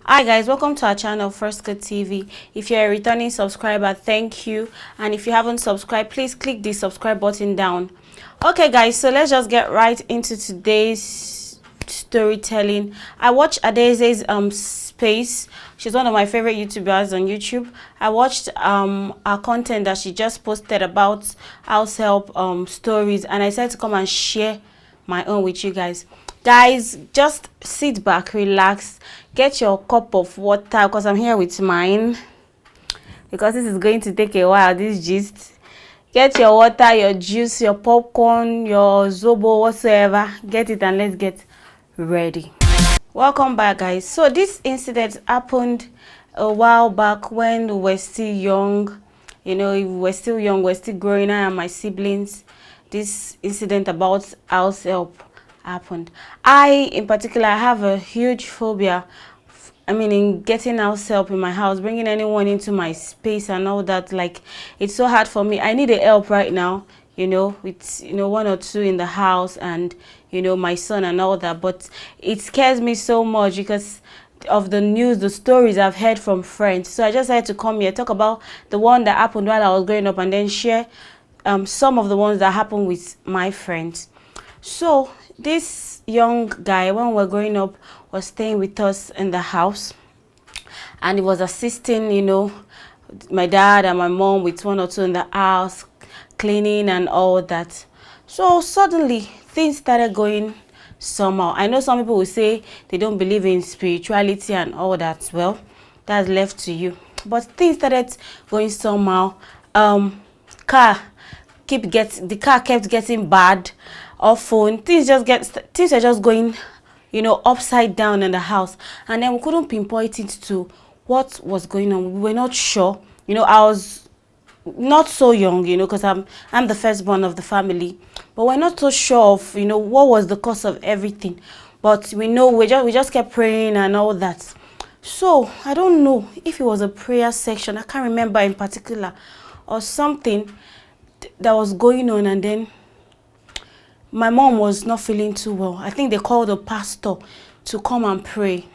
Hi guys, welcome to our channel First Good TV. If you're a returning subscriber, thank you, and if you haven't subscribed, please click the subscribe button down. Okay guys, so let's just get right into today's storytelling. I watched Adeze's space. She's one of my favorite YouTubers on YouTube. I watched her content that she just posted about house help stories, and I said to come and share my own with you guys. Guys, just sit back, relax, get your cup of water because I'm here with mine, because this is going to take a while, this gist. Get your water, your juice, your popcorn, your zobo, whatsoever. Get it and let's get ready. Welcome back guys. So this incident happened a while back when we were still young. You know, we were still young, we're still growing. I and my siblings. This incident about house help happened. I in particular have a huge phobia, in getting house help in my house, bringing anyone into my space and all that. Like, it's so hard for me. I need a help right now, with one or two in the house and my son and all that, but it scares me so much because of the news, the stories I've heard from friends. So I just had to come here, talk about the one that happened while I was growing up, and then share some of the ones that happened with my friends. So this young guy, when we were growing up, was staying with us in the house, and he was assisting my dad and my mom with one or two in the house, cleaning and all that. So suddenly things started going somehow. I know some people will say they don't believe in spirituality and all that. Well, that's left to you, but things started going somehow. The car kept getting bad. Often things are just going upside down in the house, and then we couldn't pinpoint it to what was going on. We were not sure. I was not so young, because I'm the firstborn of the family, but we're not so sure of what was the cause of everything. But we know we just kept praying and all that. So I don't know if it was a prayer section, I can't remember in particular, or something that was going on, and then my mom was not feeling too well. I think they called the pastor to come and pray.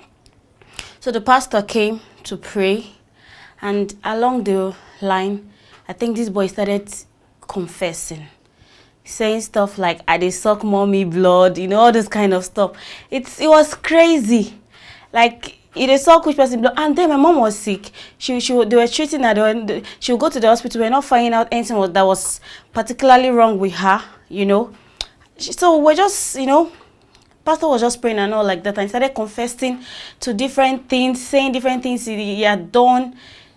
So the pastor came to pray, and along the line, I think this boy started confessing, saying stuff like, "I dey suck mommy blood," all this kind of stuff. It was crazy. Like, it is suck which person blood. And then my mom was sick. They were treating her. She would go to the hospital. We're not finding out anything that was particularly wrong with her. So we're just, pastor was just praying and all like that, and started confessing to different things, saying different things he had done,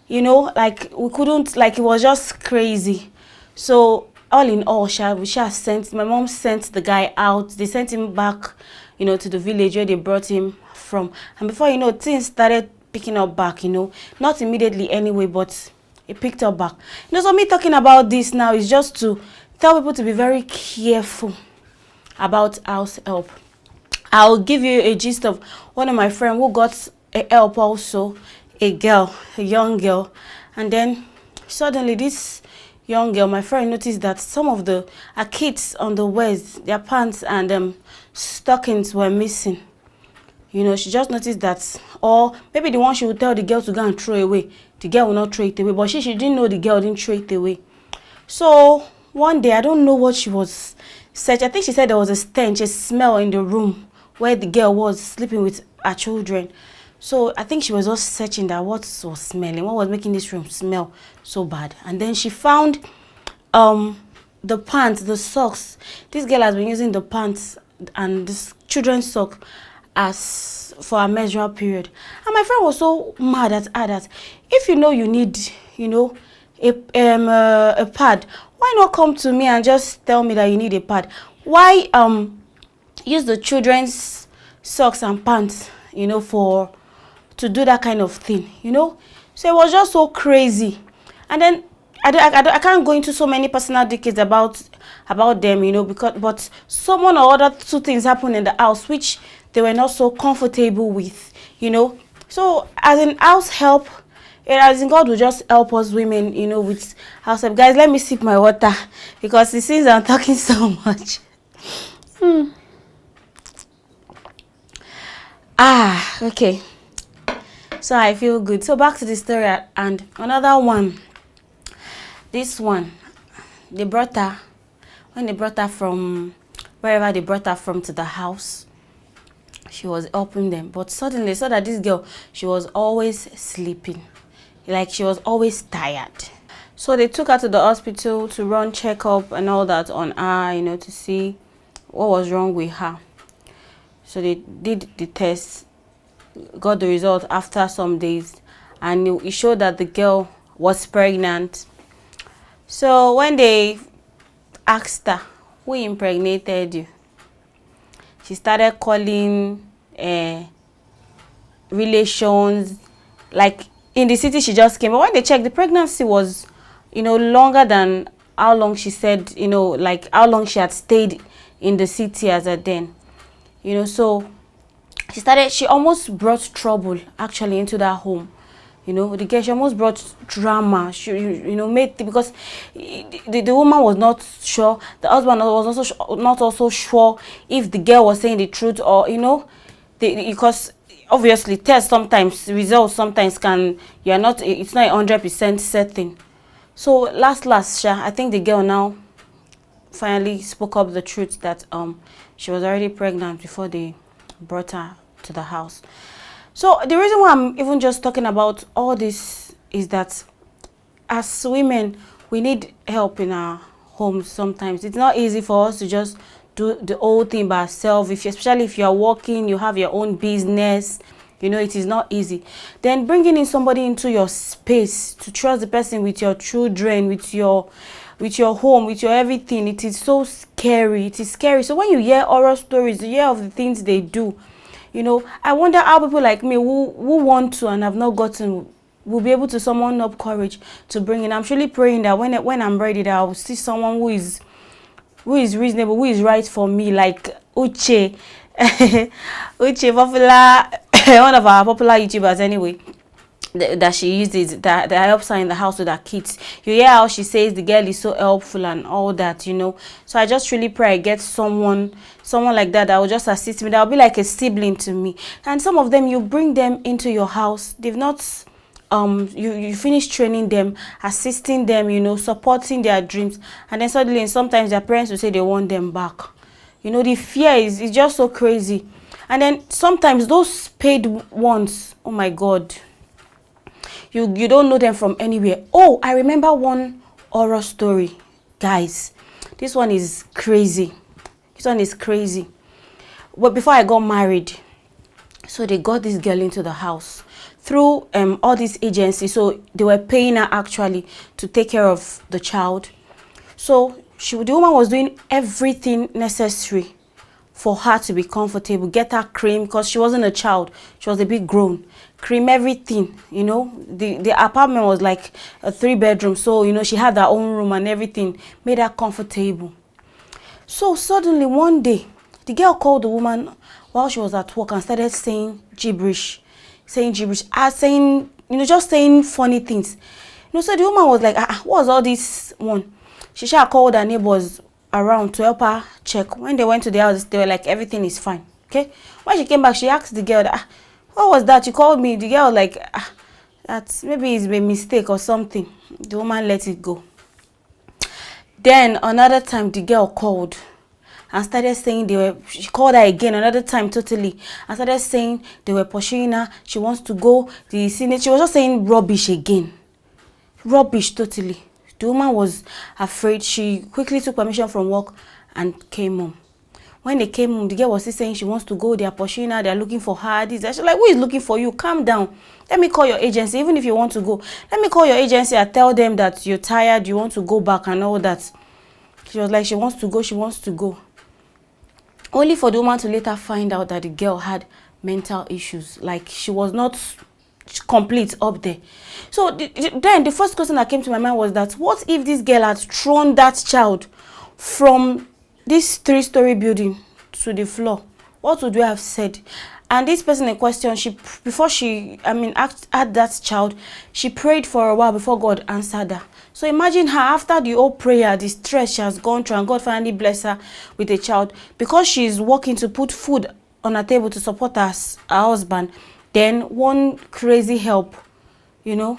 like we couldn't, like it was just crazy. So all in all, my mom sent the guy out. They sent him back, to the village where they brought him from. And before things started picking up back, not immediately anyway, but it picked up back. So me talking about this now is just to tell people to be very careful about house help. I'll give you a gist of one of my friends who got a help also, a young girl, and then suddenly this young girl, my friend, noticed that some of her kids on the waist, their pants and stockings were missing. She just noticed that, or maybe the one she would tell the girl to go and throw away, the girl will not throw it away, but she didn't know the girl didn't throw it away. So one day, I don't know what she was searching. I think she said there was a stench, a smell in the room where the girl was sleeping with her children. So I think she was just searching that what was smelling, what was making this room smell so bad. And then she found the pants, the socks. This girl has been using the pants and this children's sock as for a menstrual period. And my friend was so mad at her that if you need, a pad, why not come to me and just tell me that you need a pad? Why use the children's socks and pants, to do that kind of thing, So it was just so crazy. And then I can't go into so many personal details about them, but someone or other two things happened in the house which they were not so comfortable with, So as in house help, as in God will just help us women, with house help. Guys, let me sip my water because it seems I'm talking so much. Okay. So I feel good. So back to the story and another one. This one, they brought her, when they brought her from wherever they brought her from to the house, she was helping them. But suddenly saw that this girl, she was always sleeping. Like she was always tired. So they took her to the hospital to run checkup and all that on her, you know, to see what was wrong with her. So they did the test, got the result after some days, and it showed that the girl was pregnant. So when they asked her, who impregnated you? She started calling relations. Like in the city she just came, but when they checked, the pregnancy was, you know, longer than how long she said, you know, like how long she had stayed in the city as a then. You know, so she almost brought trouble actually into that home. You know, the girl, she almost brought drama. She, you know, made because the woman was not sure. The husband was also not also sure if the girl was saying the truth, or you know, because obviously tests sometimes, results sometimes can, you're not, it's not 100% certain. So last I think the girl now finally spoke up the truth that she was already pregnant before they brought her to the house. So the reason why I'm even just talking about all this is that as women, we need help in our homes sometimes. It's not easy for us to just do the whole thing by ourselves. Especially if you are working, you have your own business, you know, it is not easy. Then bringing in somebody into your space, to trust the person with your children, with your home, with your everything, it is so scary. It is scary. So when you hear horror stories, you hear of the things they do, you know, I wonder how people like me who want to and have not gotten will be able to summon up courage to bring in. I'm truly praying that when I'm ready, that I will see someone who is reasonable, who is right for me, like Uche. Uche, popular one of our popular YouTubers anyway, that she uses, that helps her in the house with her kids. You hear how she says the girl is so helpful and all that, you know. So I just really pray I get someone like that will just assist me, that will be like a sibling to me. And some of them, you bring them into your house, they've not you finish training them, assisting them, you know, supporting their dreams, and then suddenly, and sometimes their parents will say they want them back. You know, the fear is just so crazy. And then sometimes those paid ones, oh my God, you don't know them from anywhere. Oh, I remember one horror story, guys. This one is crazy. But before I got married, so they got this girl into the house through all these agencies. So they were paying her actually to take care of the child. So the woman was doing everything necessary for her to be comfortable, get her cream, because she wasn't a child, she was a bit grown, cream, everything, you know. The apartment was like a 3-bedroom, so you know, she had her own room and everything, made her comfortable. So suddenly one day, the girl called the woman while she was at work and started saying gibberish, saying, you know, just saying funny things, you know. So the woman was like, what was all this one? She called her neighbors around to help her check. When they went to the house, they were like, everything is fine. Okay. When she came back, she asked the girl, what was that? You called me. The girl was like, that maybe it's a mistake or something. The woman let it go. Then another time, the girl called and started saying she called her again another time totally, and started saying they were pursuing her. She wants to go the Senate. She was just saying rubbish again. Rubbish totally. The woman was afraid. She quickly took permission from work and came home. When they came home, the girl was still saying she wants to go. They are pursuing her. They are looking for her. She's like, who is looking for you? Calm down. Let me call your agency. Even if you want to go, let me call your agency and tell them that you're tired, you want to go back and all that. She was like, she wants to go. Only for the woman to later find out that the girl had mental issues. Like, she was not complete up there. So then the first question that came to my mind was that, what if this girl had thrown that child from this 3-story building to the floor? What would we have said? And this person in question, before she had that child, she prayed for a while before God answered her. So imagine her, after the whole prayer, the stress she has gone through, and God finally blessed her with a child. Because she is working to put food on her table to support her husband, then one crazy help, you know,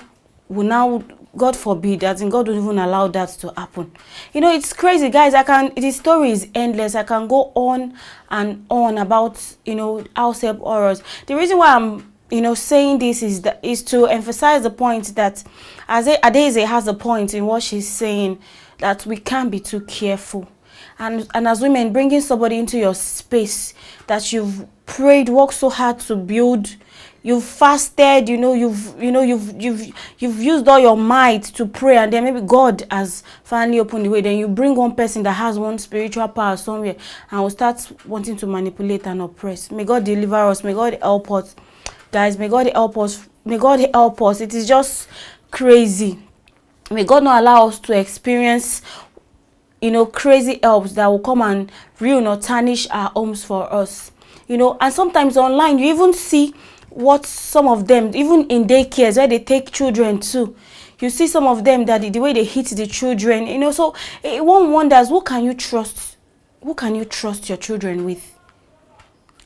will now, God forbid, that and God don't even allow that to happen. You know, it's crazy, guys. The story is endless. I can go on and on about, you know, house help horrors. The reason why I'm, you know, saying this is to emphasize the point that Adeze has a point in what she's saying, that we can't be too careful. And as women, bringing somebody into your space that you've prayed, worked so hard to build, you've fasted, you've used all your might to pray, and then maybe God has finally opened the way. Then you bring one person that has one spiritual power somewhere and will start wanting to manipulate and oppress. May God deliver us. May God help us, guys. May God help us. May God help us. It is just crazy. May God not allow us to experience, you know, crazy helps that will come and ruin or tarnish our homes for us. You know, and sometimes online you even see what some of them, even in daycares where they take children too, you see some of them that the way they hit the children, you know. So one wonders, who can you trust your children with?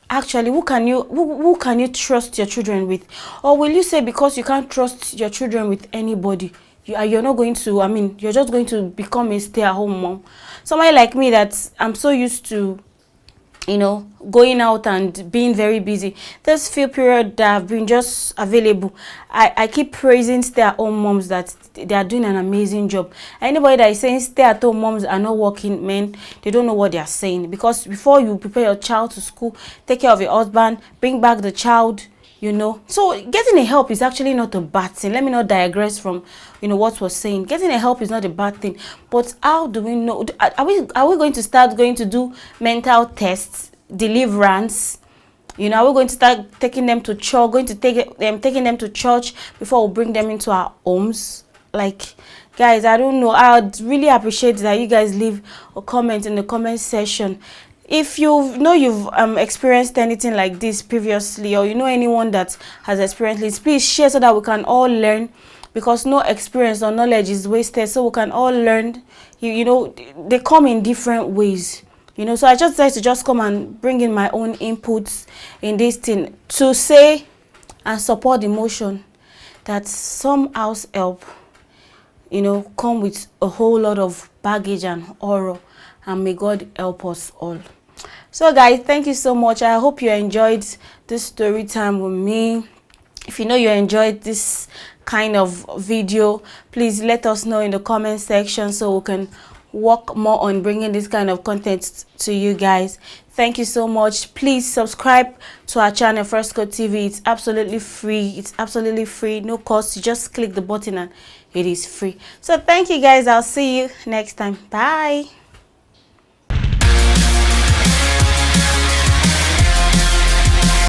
Actually, who can you trust your children with? Or will you say because you can't trust your children with anybody, you're not going to, I mean, you're just going to become a stay-at-home mom? Somebody like me, that I'm so used to, you know, going out and being very busy. This few period that have been just available, I keep praising stay-at-home moms that they are doing an amazing job. Anybody that is saying stay-at-home moms are not working, men, they don't know what they are saying. Because before you prepare your child to school, take care of your husband, bring back the child, you know. So getting a help is actually not a bad thing. Let me not digress from, you know, what we're saying. Getting a help is not a bad thing. But how do we know? Are we going to start going to do mental tests, deliverance? You know, are we going to start taking them to church, taking them to church before we bring them into our homes? Like, guys, I don't know. I'd really appreciate that you guys leave a comment in the comment section. If you've experienced anything like this previously, or you know anyone that has experienced this, please share so that we can all learn, because no experience or knowledge is wasted. So we can all learn. You know, they come in different ways. You know, so I just decided to just come and bring in my own inputs in this thing to say and support the motion that some house help, you know, come with a whole lot of baggage and horror, and may God help us all. So guys, thank you so much. I hope you enjoyed this story time with me. If you know you enjoyed this kind of video, please let us know in the comment section so we can work more on bringing this kind of content to you guys. Thank you so much. Please subscribe to our channel, First Code TV. It's absolutely free. It's absolutely free, no cost. You just click the button and it is free. So thank you guys. I'll see you next time. Bye.